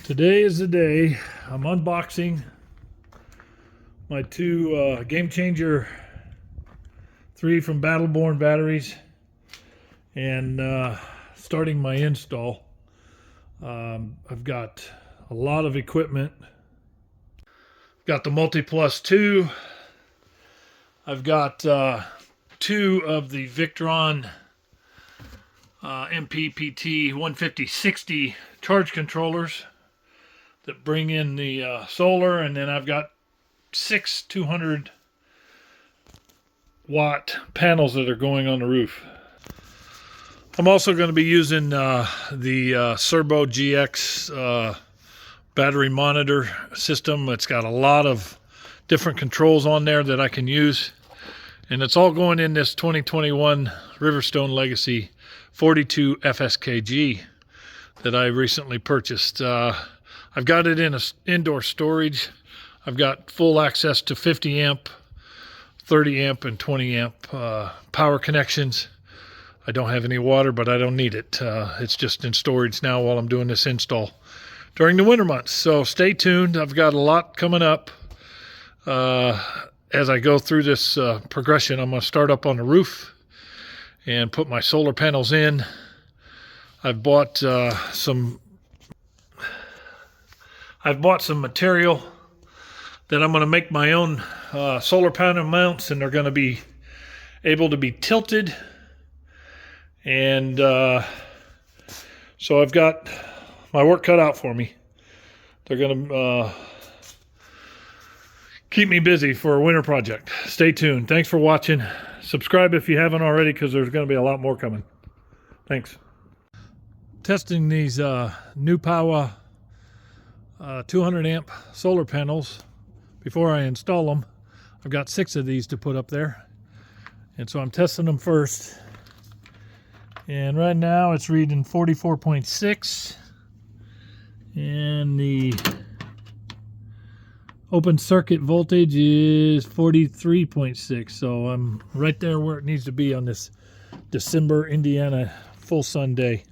Today is the day I'm unboxing my two Game Changer 3 from Battle Borne batteries and starting my install. I've got a lot of equipment. Got the Multi-Plus 2. I've got two of the Victron MPPT 150/60 charge controllers that bring in the solar, and then I've got 6 200 watt panels that are going on the roof. I'm also going to be using the Serbo GX battery monitor system. It's got a lot of different controls on there that I can use, and it's all going in this 2021 Riverstone Legacy 42 FSKG that I recently purchased. I've got it in an indoor storage. I've got full access to 50 amp, 30 amp, and 20 amp power connections. I don't have any water, but I don't need it. It's just in storage now while I'm doing this install during the winter months. So stay tuned. I've got a lot coming up. As I go through this progression, I'm going to start up on the roof and put my solar panels in. I've bought some material that I'm going to make my own solar panel mounts, and they're going to be able to be tilted. And so I've got my work cut out for me. They're going to keep me busy for a winter project. Stay tuned. Thanks for watching. Subscribe if you haven't already, because there's going to be a lot more coming. Thanks. Testing these new power 200 amp solar panels before I install them. I've got 6 of these to put up there, and so I'm testing them first. And right now it's reading 44.6, and the open circuit voltage is 43.6. So I'm right there where it needs to be on this December Indiana full sun day.